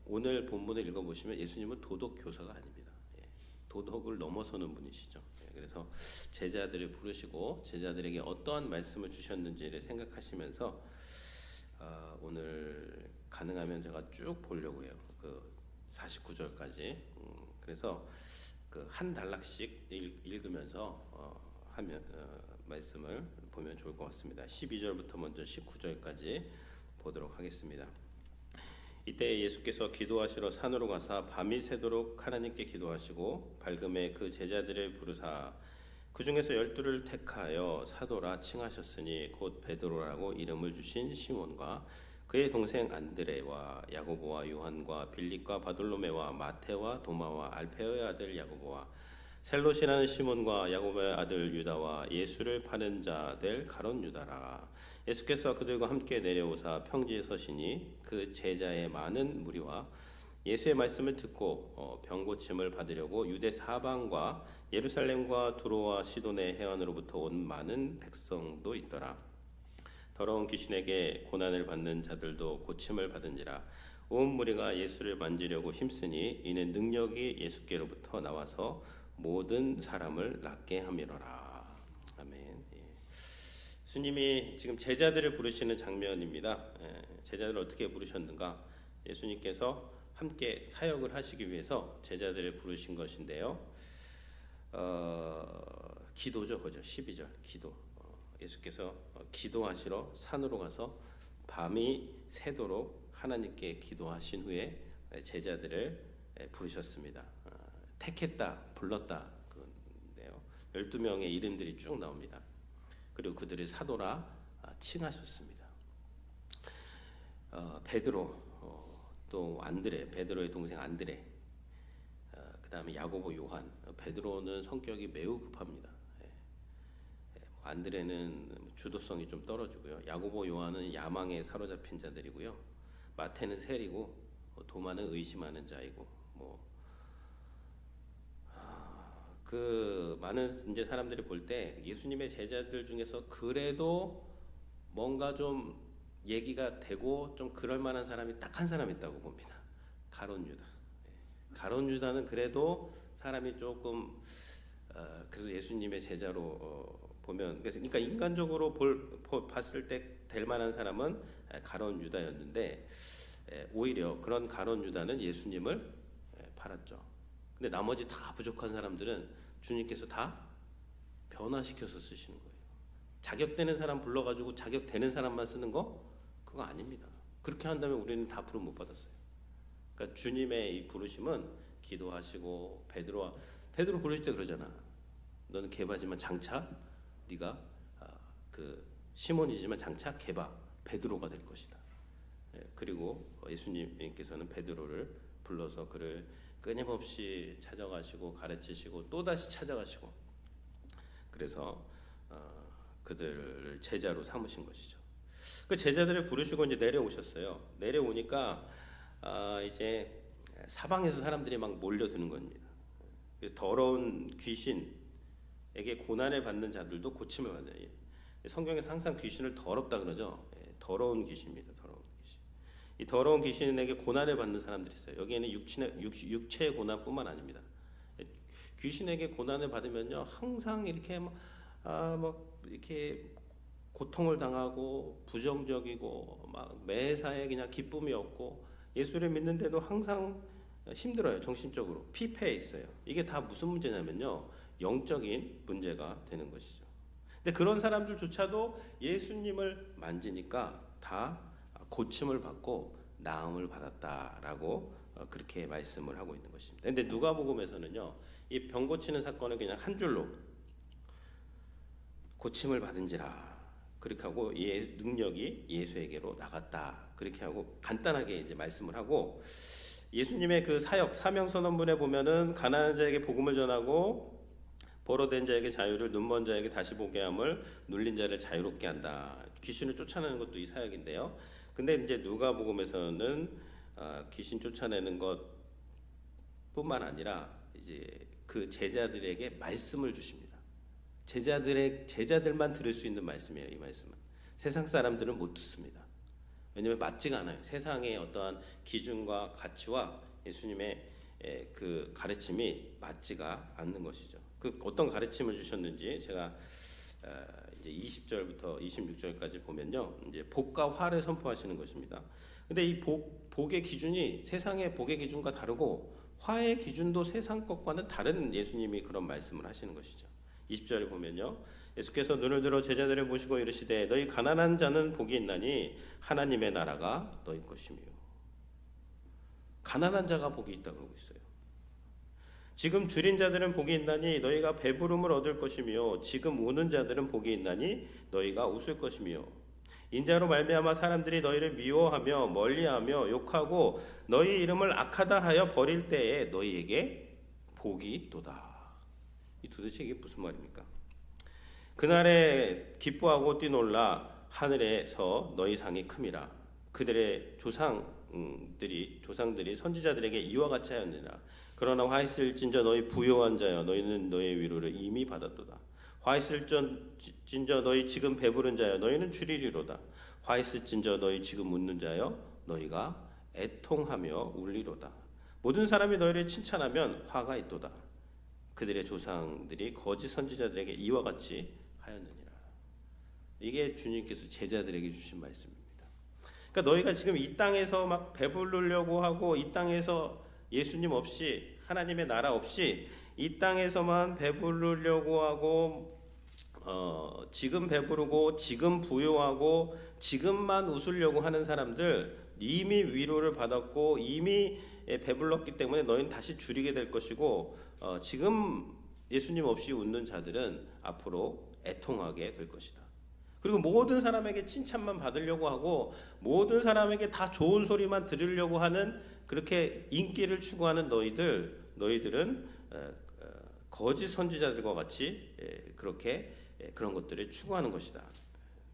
오늘 본문을 읽어보시면 예수님은 도덕 교사가 아닙니다. 도덕을 넘어서는 분이시죠. 그래서 제자들을 부르시고 제자들에게 어떠한 말씀을 주셨는지를 생각하시면서 오늘 가능하면 제가 쭉 보려고 해요. 그 49절까지. 그래서 그 한 단락씩 읽으면서 말씀을 보면 좋을 것 같습니다. 12절부터 먼저 19절까지 보도록 하겠습니다. 이때 예수께서 기도하시러 산으로 가사 밤이 새도록 하나님께 기도하시고 밝음에 그 제자들을 부르사 그 중에서 12를 택하여 사도라 칭하셨으니 곧 베드로라고 이름을 주신 시몬과 그의 동생 안드레와 야고보와 요한과 빌립과 바돌로메와 마테와 도마와 알페오의 아들 야고보와 셀롯이라는 시몬과 야고보의 아들 유다와 예수를 파는 자 될 가롯 유다라. 예수께서 그들과 함께 내려오사 평지에 서시니 그 제자의 많은 무리와 예수의 말씀을 듣고 병고침을 받으려고 유대 사방과 예루살렘과 두로와 시돈의 해안으로부터 온 많은 백성도 있더라. 더러운 귀신에게 고난을 받는 자들도 고침을 받은지라. 온 무리가 예수를 만지려고 힘쓰니 이는 능력이 예수께로부터 나와서 모든 사람을 낫게 함이로라. 아멘. 예수님이 지금 제자들을 부르시는 장면입니다. 제자들을 어떻게 부르셨는가? 예수님께서 함께 사역을 하시기 위해서 제자들을 부르신 것인데요. 기도죠, 그죠? 12절 기도. 예수께서 기도하시러 산으로 가서 밤이 새도록 하나님께 기도하신 후에 제자들을 부르셨습니다. 택했다, 불렀다. 그건데요. 12명의 이름들이 쭉 나옵니다. 그리고 그들을 사도라 칭하셨습니다. 베드로, 또 안드레, 베드로의 동생 안드레, 그 다음에 야고보, 요한. 베드로는 성격이 매우 급합니다. 안드레는 주도성이 좀 떨어지고요. 야고보, 요한은 야망에 사로잡힌 자들이고요. 마태는 세리고 도마는 의심하는 자이고 그 많은 이제 사람들이 볼 때 예수님의 제자들 중에서 그래도 뭔가 좀 얘기가 되고 좀 그럴 만한 사람이 딱 한 사람 있다고 봅니다. 가롯 유다. 가롯 유다는 그래도 사람이 조금 그래서 예수님의 제자로 보면 그러니까 인간적으로 봤을 때 될 만한 사람은 가롯 유다였는데 오히려 그런 가롯 유다는 예수님을 팔았죠. 근데 나머지 다 부족한 사람들은 주님께서 다 변화시켜서 쓰시는 거예요. 자격되는 사람 불러가지고 자격되는 사람만 쓰는 거 그거 아닙니다. 그렇게 한다면 우리는 다 부름 못 받았어요. 그러니까 주님의 이 부르심은 기도하시고 베드로 부르실 때 그러잖아. 너는 개바지만 장차 네가 그 시몬이지만 장차 개바 베드로가 될 것이다. 그리고 예수님께서는 베드로를 불러서 그를 끊임없이 찾아가시고 가르치시고 또다시 찾아가시고 그래서 그들을 제자로 삼으신 것이죠. 그 제자들을 부르시고 이제 내려오셨어요. 내려오니까 이제 사방에서 사람들이 막 몰려드는 겁니다. 더러운 귀신에게 고난을 받는 자들도 고침을 받아요. 성경에서 항상 귀신을 더럽다 그러죠. 더러운 귀신입니다. 더러운 귀신. 이 더러운 귀신에게 고난을 받는 사람들이 있어요. 여기에는 육체의 고난뿐만 아닙니다. 귀신에게 고난을 받으면요, 항상 이렇게 이렇게 고통을 당하고 부정적이고 막 매사에 그냥 기쁨이 없고 예수를 믿는데도 항상 힘들어요. 정신적으로 피폐해 있어요. 이게 다 무슨 문제냐면요, 영적인 문제가 되는 것이죠. 근데 그런 사람들조차도 예수님을 만지니까 다 고침을 받고 나음을 받았다라고 그렇게 말씀을 하고 있는 것입니다. 근데 누가복음에서는요, 이 병 고치는 사건을 그냥 한 줄로 고침을 받은지라 그렇게 하고 능력이 예수에게로 나갔다 그렇게 하고 간단하게 이제 말씀을 하고, 예수님의 그 사역 사명 선언문에 보면은 가난한 자에게 복음을 전하고 벌어된 자에게 자유를, 눈먼 자에게 다시 보게 함을, 눌린 자를 자유롭게 한다. 귀신을 쫓아내는 것도 이 사역인데요. 근데 이제 누가복음에서는 귀신 쫓아내는 것뿐만 아니라 이제 그 제자들에게 말씀을 주십니다. 제자들만 들을 수 있는 말씀이에요. 이 말씀은 세상 사람들은 못 듣습니다. 왜냐하면 맞지가 않아요. 세상의 어떠한 기준과 가치와 예수님의 그 가르침이 맞지가 않는 것이죠. 그 어떤 가르침을 주셨는지 제가 이제 20절부터 26절까지 보면요, 이제 복과 화를 선포하시는 것입니다. 근데 이 복의 기준이 세상의 복의 기준과 다르고 화의 기준도 세상 것과는 다른 예수님이 그런 말씀을 하시는 것이죠. 20절에 보면요, 예수께서 눈을 들어 제자들을 보시고 이르시되 너희 가난한 자는 복이 있나니 하나님의 나라가 너희 것이며. 가난한 자가 복이 있다고 하고 있어요. 지금 줄인 자들은 복이 있나니 너희가 배부름을 얻을 것이며 지금 우는 자들은 복이 있나니 너희가 웃을 것이며 인자로 말미암아 사람들이 너희를 미워하며 멀리하며 욕하고 너희 이름을 악하다 하여 버릴 때에 너희에게 복이 있도다. 이 도대체 이게 무슨 말입니까? 그날에 기뻐하고 뛰놀라 하늘에서 너희 상이 큼이라. 그들의 조상들이 선지자들에게 이와 같이 하였느니라. 그러나 화 있을진저 너희 부요한 자여 너희는 너희의 위로를 이미 받았도다. 화 있을진저 너희 지금 배부른 자여 너희는 줄이리로다. 화 있을진저 너희 지금 웃는 자여 너희가 애통하며 울리로다. 모든 사람이 너희를 칭찬하면 화가 있도다. 그들의 조상들이 거짓 선지자들에게 이와 같이 하였느니라. 이게 주님께서 제자들에게 주신 말씀입니다. 그러니까 너희가 지금 이 땅에서 막 배부르려고 하고 이 땅에서 예수님 없이 하나님의 나라 없이 이 땅에서만 배부르려고 하고 지금 배부르고 지금 부요하고 지금만 웃으려고 하는 사람들 이미 위로를 받았고 이미 배불렀기 때문에 너희는 다시 줄이게 될 것이고 지금 예수님 없이 웃는 자들은 앞으로 애통하게 될 것이다. 그리고 모든 사람에게 칭찬만 받으려고 하고 모든 사람에게 다 좋은 소리만 들으려고 하는 그렇게 인기를 추구하는 너희들은 거짓 선지자들과 같이 그렇게 그런 것들을 추구하는 것이다.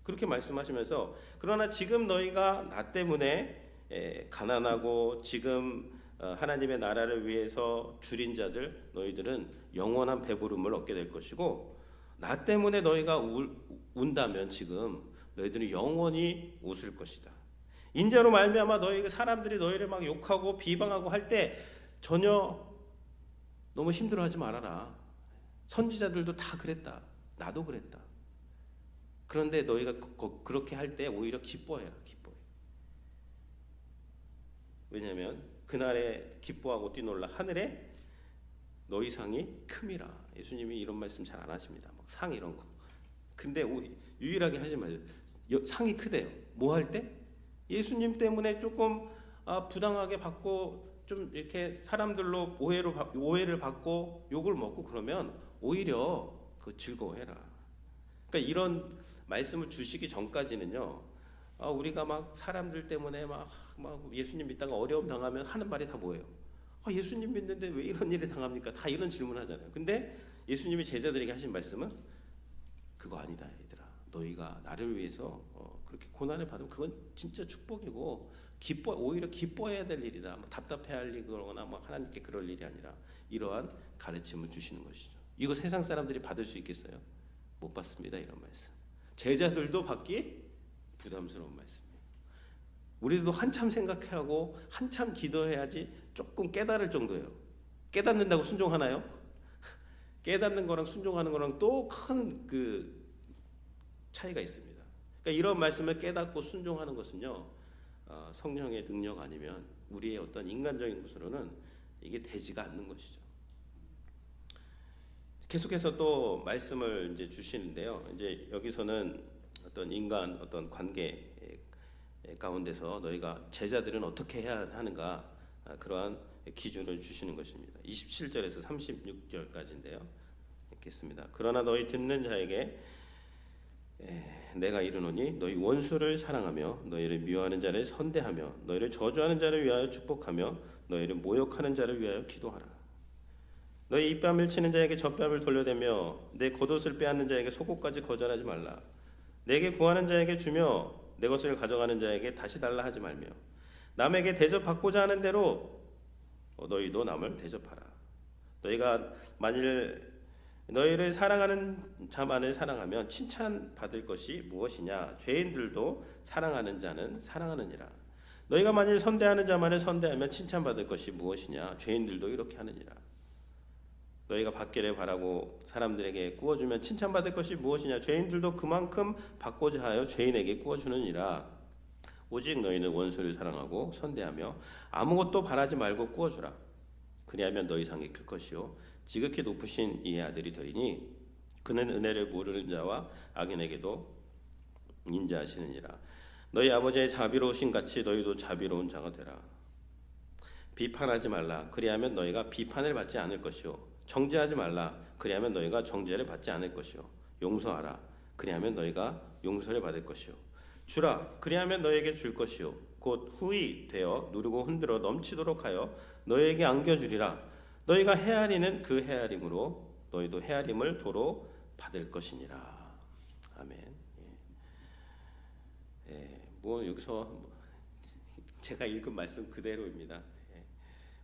그렇게 말씀하시면서 그러나 지금 너희가 나 때문에 가난하고 지금 하나님의 나라를 위해서 줄인 자들 너희들은 영원한 배부름을 얻게 될 것이고 나 때문에 너희가 운다면 지금 너희들은 영원히 웃을 것이다. 인자로 말미암아 사람들이 너희를 막 욕하고 비방하고 할 때 전혀 너무 힘들어하지 말아라. 선지자들도 다 그랬다. 나도 그랬다. 그런데 너희가 그렇게 할 때 오히려 기뻐해라. 기뻐해. 왜냐하면 그날에 기뻐하고 뛰놀라 하늘에 너희 상이 큼이라. 예수님이 이런 말씀 잘 안 하십니다. 막 상 이런 거. 근데 유일하게 하지 마세요. 상이 크대요. 뭐 할 때? 예수님 때문에 조금 부당하게 받고 좀 이렇게 사람들로 오해를 받고 욕을 먹고 그러면 오히려 그 즐거워해라. 그러니까 이런 말씀을 주시기 전까지는요. 우리가 막 사람들 때문에 막 예수님 믿다가 어려움 당하면 하는 말이 다 뭐예요? 예수님 믿는데 왜 이런 일이 당합니까? 다 이런 질문 하잖아요. 근데 예수님이 제자들에게 하신 말씀은 그거 아니다 얘들아. 너희가 나를 위해서 그렇게 고난을 받으면 그건 진짜 축복이고 오히려 기뻐해야 될 일이다. 답답해할 일이거나 하나님께 그럴 일이 아니라 이러한 가르침을 주시는 것이죠. 이거 세상 사람들이 받을 수 있겠어요? 못 받습니다. 이런 말씀. 제자들도 받기 부담스러운 말씀이에요. 우리도 한참 생각하고 한참 기도해야지 조금 깨달을 정도예요. 깨닫는다고 순종하나요? 깨닫는 거랑 순종하는 거랑 또 큰 그 차이가 있습니다. 그러니까 이런 말씀을 깨닫고 순종하는 것은요, 성령의 능력 아니면 우리의 어떤 인간적인 것으로는 이게 되지가 않는 것이죠. 계속해서 또 말씀을 이제 주시는데요. 이제 여기서는 어떤 인간 어떤 관계 가운데서 너희가 제자들은 어떻게 해야 하는가 그러한 기준을 주시는 것입니다. 27절에서 36절까지인데요. 읽겠습니다. 그러나 너희 듣는 자에게 내가 이르노니 너희 원수를 사랑하며 너희를 미워하는 자를 선대하며 너희를 저주하는 자를 위하여 축복하며 너희를 모욕하는 자를 위하여 기도하라. 너희 입뺨을 치는 자에게 젖뺨을 돌려대며 내 겉옷을 빼앗는 자에게 속옷까지 거절하지 말라. 내게 구하는 자에게 주며 내 것을 가져가는 자에게 다시 달라 하지 말며 남에게 대접받고자 하는 대로 너희도 남을 대접하라. 너희가 만일 너희를 사랑하는 자만을 사랑하면 칭찬받을 것이 무엇이냐? 죄인들도 사랑하는 자는 사랑하느니라. 너희가 만일 선대하는 자만을 선대하면 칭찬받을 것이 무엇이냐? 죄인들도 이렇게 하느니라. 너희가 받기를 바라고 사람들에게 구워주면 칭찬받을 것이 무엇이냐? 죄인들도 그만큼 받고자 하여 죄인에게 구워주느니라. 오직 너희는 원수를 사랑하고 선대하며 아무것도 바라지 말고 구워주라. 그리하면 너희 상이 클 것이요 지극히 높으신 이의 아들이 되리니 그는 은혜를 모르는 자와 악인에게도 인자하시느니라. 너희 아버지의 자비로우신 같이 너희도 자비로운 자가 되라. 비판하지 말라. 그리하면 너희가 비판을 받지 않을 것이요 정죄하지 말라. 그리하면 너희가 정죄를 받지 않을 것이요 용서하라. 그리하면 너희가 용서를 받을 것이요 주라. 그리하면 너희에게 줄 것이요 곧 후히 되어 누르고 흔들어 넘치도록 하여 너희에게 안겨주리라. 너희가 헤아리는 그 헤아림으로 너희도 헤아림을 도로 받을 것이니라. 아멘. 뭐 여기서 제가 읽은 말씀 그대로입니다.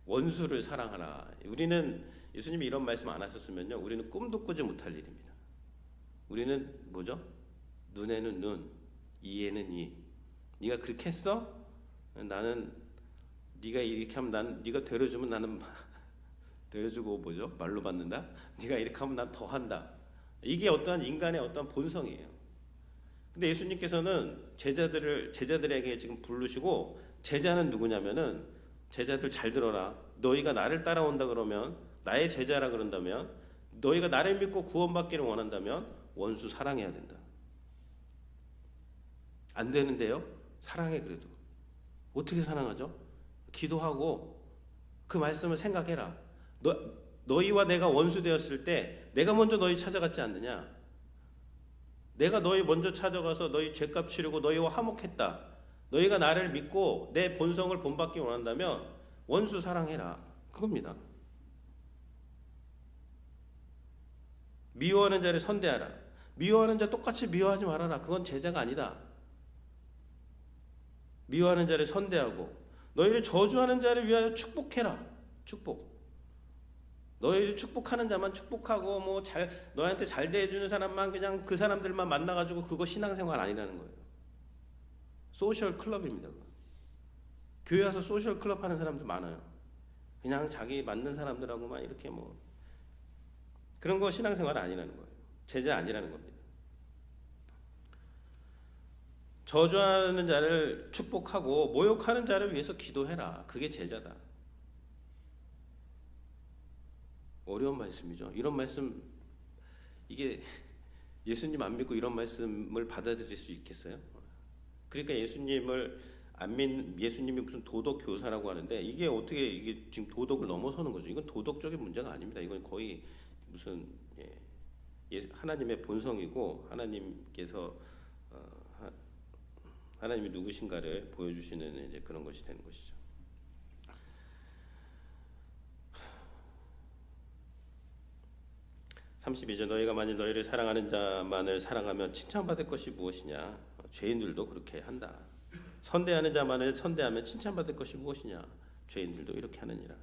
원수를 사랑하라. 우리는 예수님이 이런 말씀 안 하셨으면요, 우리는 꿈도 꾸지 못할 일입니다. 우리는 뭐죠? 눈에는 눈, 이에는 이. 네가 그렇게 했어? 나는 네가 이렇게 하면 난 네가 되려주면 나는 되려주고 뭐죠? 말로 받는다. 네가 이렇게 하면 난 더 한다. 이게 어떠한 인간의 어떠한 본성이에요. 근데 예수님께서는 제자들에게 지금 부르시고, 제자는 누구냐면은, 제자들 잘 들어라. 너희가 나를 따라온다 그러면, 나의 제자라 그런다면, 너희가 나를 믿고 구원받기를 원한다면 원수 사랑해야 된다. 안 되는데요? 사랑해. 그래도 어떻게 사랑하죠? 기도하고 그 말씀을 생각해라. 너희와 내가 원수 되었을 때 내가 먼저 너희 찾아갔지 않느냐? 내가 너희 먼저 찾아가서 너희 죄값 치르고 너희와 화목했다. 너희가 나를 믿고 내 본성을 본받기 원한다면 원수 사랑해라. 그겁니다. 미워하는 자를 선대하라. 미워하는 자 똑같이 미워하지 말아라. 그건 제자가 아니다. 미워하는 자를 선대하고 너희를 저주하는 자를 위하여 축복해라. 축복. 너희를 축복하는 자만 축복하고 너한테 잘 대해주는 사람만 그냥 그 사람들만 만나가지고 그거 신앙생활 아니라는 거예요. 소셜 클럽입니다. 그거. 교회 와서 소셜 클럽 하는 사람들 많아요. 그냥 자기 맞는 사람들하고만 이렇게 그런 거 신앙생활 아니라는 거예요. 제자 아니라는 겁니다. 저주하는 자를 축복하고 모욕하는 자를 위해서 기도해라. 그게 제자다. 어려운 말씀이죠. 이런 말씀, 이게 예수님 안 믿고 이런 말씀을 받아들일 수 있겠어요? 그러니까 예수님을 안 믿는, 예수님이 무슨 도덕 교사라고 하는데 이게 어떻게 이게 지금 도덕을 넘어서는 거죠? 이건 도덕적인 문제가 아닙니다. 이건 거의 무슨 하나님의 본성이고 하나님께서 하나님이 누구신가를 보여주시는 이제 그런 것이 되는 것이죠. (32절) 너희가 만일 너희를 사랑하는 자만을 사랑하면 칭찬받을 것이 무엇이냐? 죄인들도 그렇게 한다. 선대하는 자만을 선대하면 칭찬받을 것이 무엇이냐? 죄인들도 이렇게 하느니라.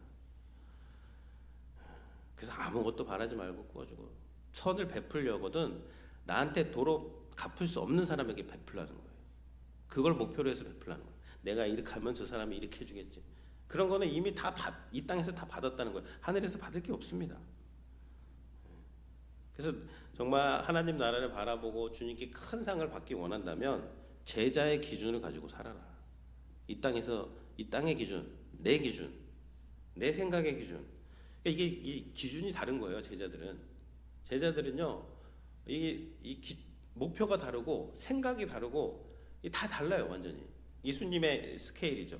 그래서 아무것도 바라지 말고 구워주고, 선을 베풀려거든 나한테 도로 갚을 수 없는 사람에게 베풀라는 거예요. 그걸 목표로 해서 베풀라는 거예요. 내가 이렇게 하면 저 사람이 이렇게 해주겠지. 그런 거는 이미 이 땅에서 다 받았다는 거예요. 하늘에서 받을 게 없습니다. 그래서 정말 하나님 나라를 바라보고 주님께 큰 상을 받기 원한다면 제자의 기준을 가지고 살아라. 이 땅의 기준, 내 생각의 기준. 그러니까 이게 이 기준이 다른 거예요. 제자들은요, 목표가 다르고 생각이 다르고 다 달라요. 완전히 예수님의 스케일이죠.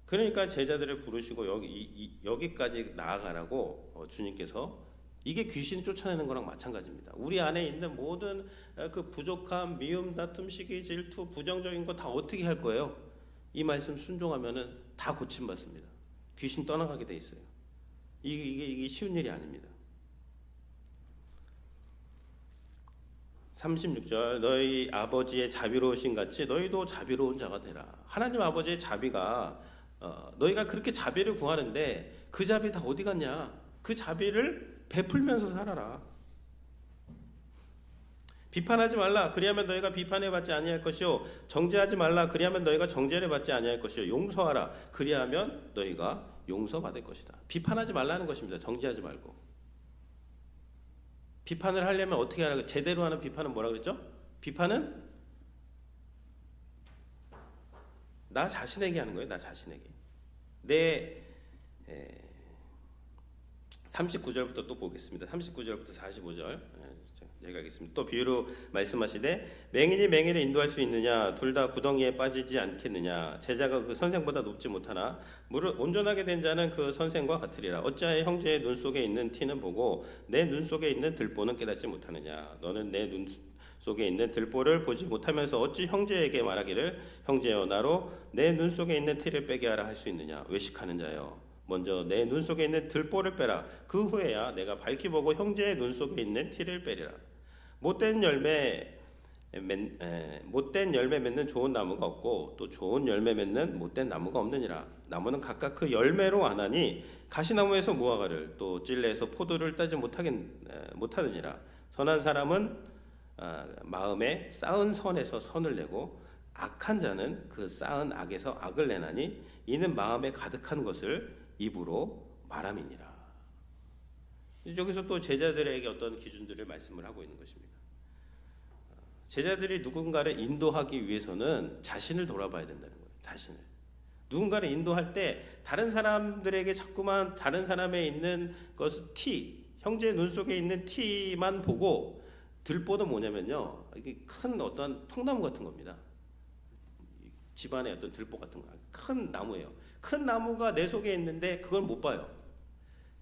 그러니까 제자들을 부르시고 여기까지 나아가라고 주님께서, 이게 귀신 쫓아내는 거랑 마찬가지입니다. 우리 안에 있는 모든 그 부족함, 미움, 다툼, 시기, 질투, 부정적인 거 다 어떻게 할 거예요? 이 말씀 순종하면은 다 고침받습니다. 귀신 떠나가게 돼 있어요. 이게 쉬운 일이 아닙니다. 36절 너희 아버지의 자비로우신 같이 너희도 자비로운 자가 되라. 하나님 아버지의 자비가 너희가 그렇게 자비를 구하는데 그 자비 다 어디 갔냐? 그 자비를 베풀면서 살아라. 비판하지 말라 그리하면 너희가 비판해 받지 아니할 것이요 정죄하지 말라 그리하면 너희가 정죄를 받지 아니할 것이요 용서하라 그리하면 너희가 용서받을 것이다. 비판하지 말라는 것입니다. 정죄하지 말고. 비판을 하려면 어떻게 하라고? 제대로 하는 비판은 뭐라 그랬죠? 비판은 나 자신에게 하는 거예요. 나 자신에게. 내 39절부터 또 보겠습니다. 39절부터 45절 여기 가겠습니다. 또 비유로 말씀하시되 맹인이 맹인을 인도할 수 있느냐 둘 다 구덩이에 빠지지 않겠느냐 제자가 그 선생보다 높지 못하나 무릇 온전하게 된 자는 그 선생과 같으리라. 어찌하여 형제의 눈 속에 있는 티는 보고 내 눈 속에 있는 들보는 깨닫지 못하느냐. 너는 내 눈 속에 있는 들보를 보지 못하면서 어찌 형제에게 말하기를 형제여 나로 내 눈 속에 있는 티를 빼게 하라 할 수 있느냐. 외식하는 자여 먼저 내 눈 속에 있는 들보를 빼라. 그 후에야 내가 밝히 보고 형제의 눈 속에 있는 티를 빼리라. 못된 열매 맺는 좋은 나무가 없고 또 좋은 열매 맺는 못된 나무가 없느니라. 나무는 각각 그 열매로 아나니 가시나무에서 무화과를 또 찔레에서 포도를 따지 못하느니라. 선한 사람은 마음에 쌓은 선에서 선을 내고 악한 자는 그 쌓은 악에서 악을 내나니 이는 마음에 가득한 것을 입으로 말함이니라. 여기서 또 제자들에게 어떤 기준들을 말씀을 하고 있는 것입니다. 제자들이 누군가를 인도하기 위해서는 자신을 돌아봐야 된다는 거예요. 자신을. 누군가를 인도할 때 다른 사람들에게 자꾸만 다른 사람에 있는 것을 형제의 눈 속에 있는 티만 보고 들보는 뭐냐면요. 이게 큰 어떤 통나무 같은 겁니다. 집안에 어떤 들보 같은 거. 큰 나무예요. 큰 나무가 내 속에 있는데 그걸 못 봐요.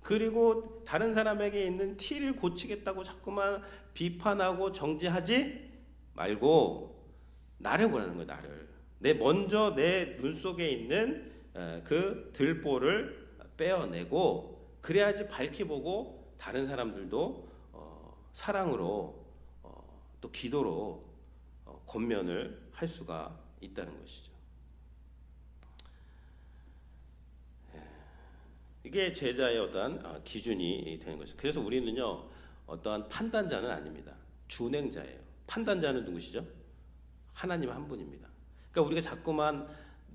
그리고 다른 사람에게 있는 티를 고치겠다고 자꾸만 비판하고 정죄하지 말고 나를 보라는 거예요. 나를. 먼저 내 눈 속에 있는 그 들보를 빼어내고 그래야지 밝히 보고 다른 사람들도 사랑으로 또 기도로 권면을 할 수가 있다는 것이죠. 이게 제자의 어떠한 기준이 되는 것이죠. 그래서 우리는요 어떠한 판단자는 아닙니다. 준행자예요. 판단자는 누구시죠? 하나님 한 분입니다. 그러니까 우리가 자꾸만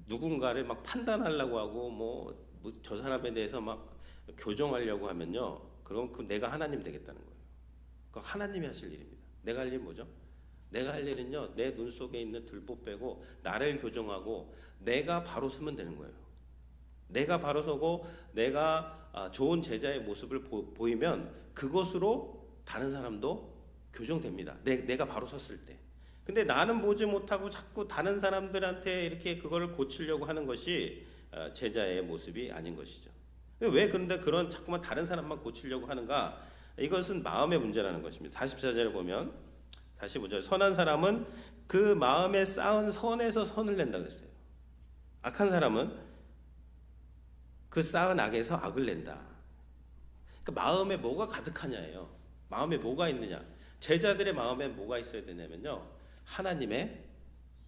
누군가를 막 판단하려고 하고 뭐 저 사람에 대해서 막 교정하려고 하면요, 그럼 그 내가 하나님 되겠다는 거예요. 그 하나님이 하실 일입니다. 내가 할 일 뭐죠? 내가 할 일은요, 내 눈 속에 있는 들보 빼고 나를 교정하고 내가 바로 서면 되는 거예요. 내가 바로 서고 내가 좋은 제자의 모습을 보이면 그것으로 다른 사람도 교정됩니다. 내가 바로 섰을 때. 근데 나는 보지 못하고 자꾸 다른 사람들한테 이렇게 그거를 고치려고 하는 것이 제자의 모습이 아닌 것이죠. 왜 그런데 그런 자꾸만 다른 사람만 고치려고 하는가? 이것은 마음의 문제라는 것입니다. 44절을 보면 45절 선한 사람은 그 마음에 쌓은 선에서 선을 낸다 그랬어요. 악한 사람은 그 쌓은 악에서 악을 낸다. 그러니까 마음에 뭐가 가득하냐예요. 마음에 뭐가 있느냐. 제자들의 마음에 뭐가 있어야 되냐면요, 하나님의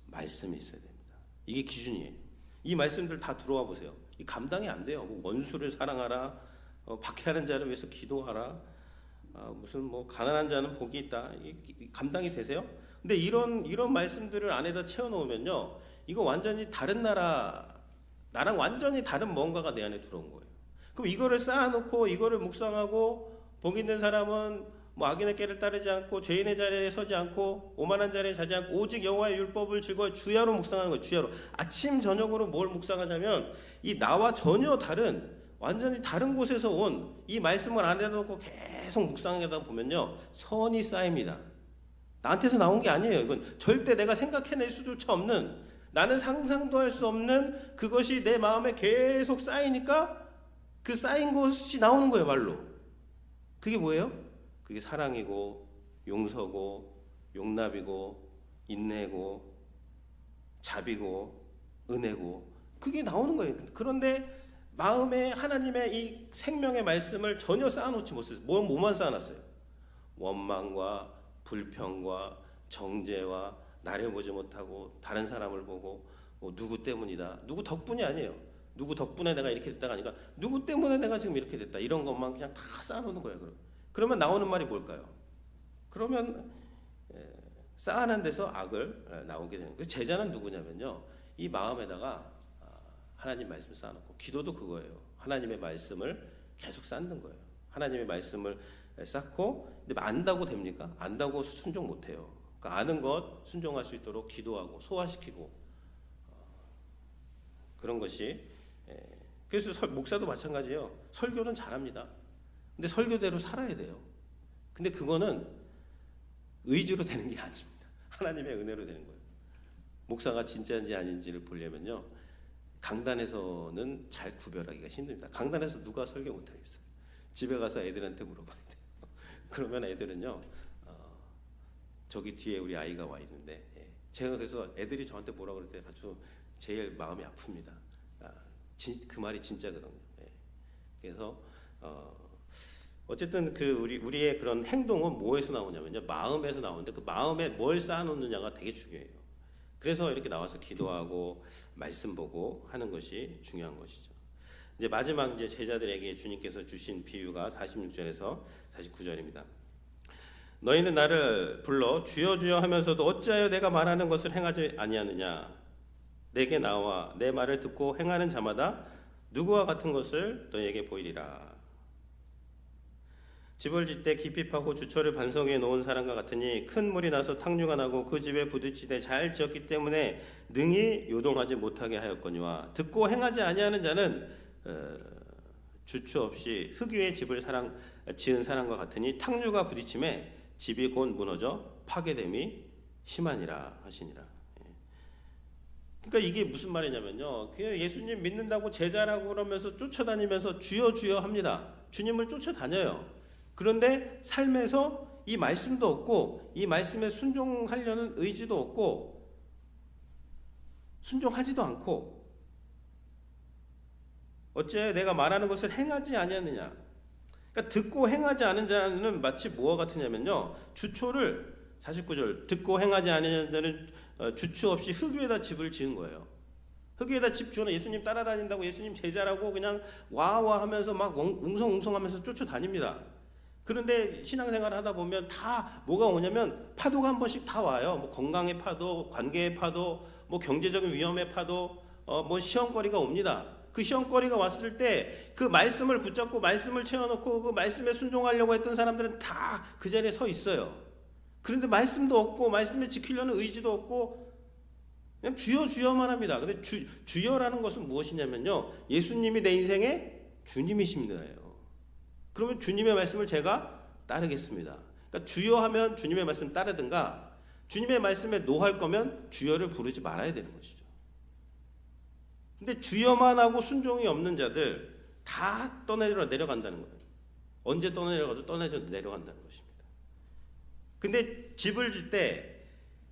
말씀이 있어야 됩니다. 이게 기준이에요. 이 말씀들 다 들어와 보세요. 이 감당이 안 돼요. 뭐 원수를 사랑하라, 박해하는 자를 위해서 기도하라, 무슨 뭐 가난한 자는 복이 있다. 감당이 되세요? 근데 이런 말씀들을 안에다 채워놓으면요, 이거 완전히 다른 나랑 완전히 다른 뭔가가 내 안에 들어온 거예요. 그럼 이거를 쌓아놓고 이거를 묵상하고 복 있는 사람은 뭐 악인의 길을 따르지 않고 죄인의 자리에 서지 않고 오만한 자리에 자지 않고 오직 여호와의 율법을 즐거워 주야로 묵상하는 거예요. 주야로. 아침 저녁으로 뭘 묵상하냐면 이 나와 전혀 다른 완전히 다른 곳에서 온 이 말씀을 안에 놓고 계속 묵상하다 보면요, 선이 쌓입니다. 나한테서 나온 게 아니에요. 이건 절대 내가 생각해낼 수조차 없는, 나는 상상도 할 수 없는 그것이 내 마음에 계속 쌓이니까 그 쌓인 것이 나오는 거예요. 말로. 그게 뭐예요? 그게 사랑이고 용서고 용납이고 인내고 자비고 은혜고 그게 나오는 거예요. 그런데 마음에 하나님의 이 생명의 말씀을 전혀 쌓아놓지 못했어요. 뭐만 쌓아놨어요? 원망과 불평과 정죄와 나를 보지 못하고 다른 사람을 보고 뭐 누구 때문이다, 누구 덕분이 아니에요. 누구 덕분에 내가 이렇게 됐다가 아니라 누구 때문에 내가 지금 이렇게 됐다. 이런 것만 그냥 다 쌓아놓는 거예요. 그러면 나오는 말이 뭘까요? 그러면 쌓아놓은 데서 악을 나오게 되는 거예요. 제자는 누구냐면요, 이 마음에다가 하나님 말씀을 쌓아놓고, 기도도 그거예요. 하나님의 말씀을 계속 쌓는 거예요. 하나님의 말씀을 쌓고, 근데 안다고 됩니까? 안다고 순종 못해요. 그러니까 아는 것 순종할 수 있도록 기도하고 소화시키고, 그런 것이. 그래서 목사도 마찬가지예요. 설교는 잘합니다. 근데 설교대로 살아야 돼요. 근데 그거는 의지로 되는 게 아닙니다. 하나님의 은혜로 되는 거예요. 목사가 진짜인지 아닌지를 보려면요, 강단에서는 잘 구별하기가 힘듭니다. 강단에서 누가 설교 못하겠어요? 집에 가서 애들한테 물어봐야 돼요. 그러면 애들은요, 저기 뒤에 우리 아이가 와 있는데, 제가 그래서 애들이 저한테 뭐라 그럴 때 아주 제일 마음이 아픕니다. 그 말이 진짜거든요. 그래서 어쨌든 그 우리의 그런 행동은 뭐에서 나오냐면요, 마음에서 나오는데, 그 마음에 뭘 쌓아놓느냐가 되게 중요해요. 그래서 이렇게 나와서 기도하고 말씀 보고 하는 것이 중요한 것이죠. 이제 마지막 이제 제자들에게 주님께서 주신 비유가 46절에서 49절입니다. 너희는 나를 불러 주여 주여 하면서도 어찌하여 내가 말하는 것을 행하지 아니하느냐? 내게 나와 내 말을 듣고 행하는 자마다 누구와 같은 것을 너희에게 보이리라. 집을 짓되 깊이 파고 주초를 반석에 놓은 사람과 같으니 큰 물이 나서 탕류가 나고 그 집에 부딪히되 잘 지었기 때문에 능히 요동하지 못하게 하였거니와, 듣고 행하지 아니하는 자는 주초 없이 흙 위에 집을 지은 사람과 같으니 탕류가 부딪힘에 집이 곧 무너져 파괴됨이 심하니라 하시니라. 그러니까 이게 무슨 말이냐면요, 그냥 예수님 믿는다고 제자라고 그러면서 쫓아다니면서 주여 주여 합니다. 주님을 쫓아다녀요. 그런데 삶에서 이 말씀도 없고, 이 말씀에 순종하려는 의지도 없고, 순종하지도 않고, 어째 내가 말하는 것을 행하지 아니하느냐. 그러니까 듣고 행하지 않은 자는 마치 뭐와 같으냐면요, 주초를, 49절, 듣고 행하지 않은 자는 주초 없이 흙 위에다 집을 지은 거예요. 흙 위에다 집 지어서 예수님 따라다닌다고, 예수님 제자라고 그냥 와와 하면서 막 웅성웅성하면서 쫓아다닙니다. 그런데 신앙생활 하다 보면 다 뭐가 오냐면 파도가 한 번씩 다 와요. 뭐 건강의 파도, 관계의 파도, 뭐 경제적인 위험의 파도, 뭐 시험거리가 옵니다. 그 시험거리가 왔을 때 그 말씀을 붙잡고 말씀을 채워놓고 그 말씀에 순종하려고 했던 사람들은 다 그 자리에 서 있어요. 그런데 말씀도 없고 말씀을 지키려는 의지도 없고 그냥 주여 주여만 합니다. 근데 주여라는 것은 무엇이냐면요, 예수님이 내 인생의 주님이십니다예요. 그러면 주님의 말씀을 제가 따르겠습니다. 그러니까 주여하면 주님의 말씀 따르든가, 주님의 말씀에 노할 거면 주여를 부르지 말아야 되는 것이죠. 근데 주여만 하고 순종이 없는 자들 다 내려간다는 거예요. 언제 내려간다는 것입니다. 근데 집을 질 때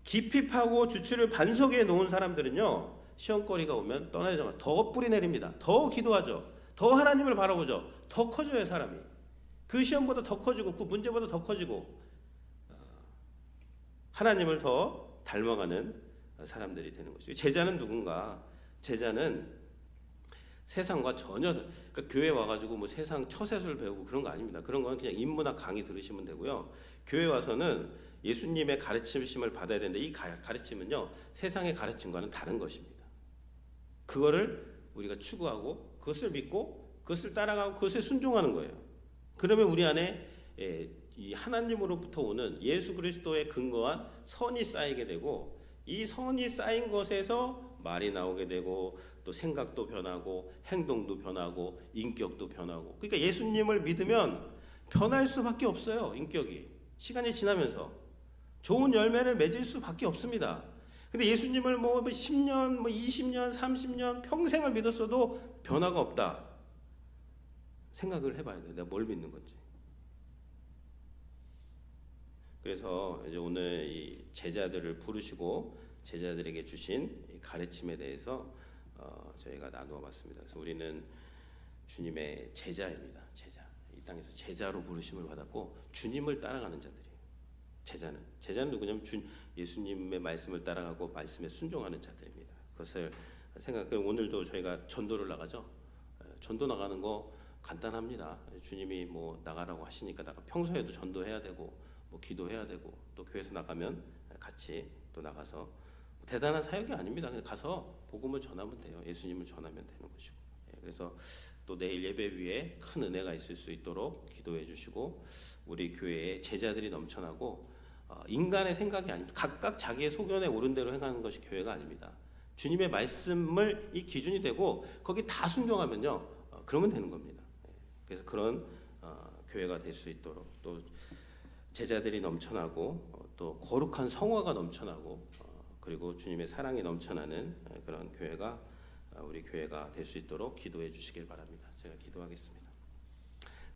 깊이 파고 주추를 반석 위에 놓은 사람들은요, 시험거리가 오면 떠나자마자 더 뿌리 내립니다. 더 기도하죠. 더 하나님을 바라보죠. 더 커져요, 사람이. 그 시험보다 더 커지고 그 문제보다 더 커지고 하나님을 더 닮아가는 사람들이 되는 것이죠. 제자는 누군가? 제자는 세상과 전혀, 그러니까 교회 와가지고 뭐 세상 처세술 배우고 그런 거 아닙니다. 그런 건 그냥 인문학 강의 들으시면 되고요. 교회 와서는 예수님의 가르침을 받아야 되는데, 이 가르침은요, 세상의 가르침과는 다른 것입니다. 그거를 우리가 추구하고 그것을 믿고 그것을 따라가고 그것에 순종하는 거예요. 그러면 우리 안에 이 하나님으로부터 오는 예수 그리스도에 근거한 선이 쌓이게 되고, 이 선이 쌓인 것에서 말이 나오게 되고, 또 생각도 변하고 행동도 변하고 인격도 변하고. 그러니까 예수님을 믿으면 변할 수밖에 없어요. 인격이 시간이 지나면서 좋은 열매를 맺을 수밖에 없습니다. 근데 예수님을 뭐 10년, 뭐 20년, 30년 평생을 믿었어도 변화가 없다. 생각을 해봐야 돼. 내가 뭘 믿는 건지. 그래서 이제 오늘 이 제자들을 부르시고 제자들에게 주신 이 가르침에 대해서 저희가 나누어 봤습니다. 그래서 우리는 주님의 제자입니다. 제자. 이 땅에서 제자로 부르심을 받았고 주님을 따라가는 자들이에요. 제자는 누구냐면 예수님의 말씀을 따라가고 말씀에 순종하는 자들입니다. 그것을 생각. 오늘도 저희가 전도를 나가죠. 전도 나가는 거 간단합니다. 주님이 뭐 나가라고 하시니까 평소에도 전도해야 되고 뭐 기도해야 되고 또 교회에서 나가면 같이 또 나가서 대단한 사역이 아닙니다. 그냥 가서 복음을 전하면 돼요. 예수님을 전하면 되는 것이고. 그래서 또 내일 예배 위에 큰 은혜가 있을 수 있도록 기도해 주시고 우리 교회에 제자들이 넘쳐나고 인간의 생각이 아닙니다. 각각 자기의 소견에 옳은 대로 행하는 것이 교회가 아닙니다. 주님의 말씀을 이 기준이 되고 거기 다 순종하면요, 그러면 되는 겁니다. 그래서 그런 교회가 될 수 있도록 또 제자들이 넘쳐나고 또 거룩한 성화가 넘쳐나고 그리고 주님의 사랑이 넘쳐나는 그런 교회가 우리 교회가 될 수 있도록 기도해 주시길 바랍니다. 제가 기도하겠습니다.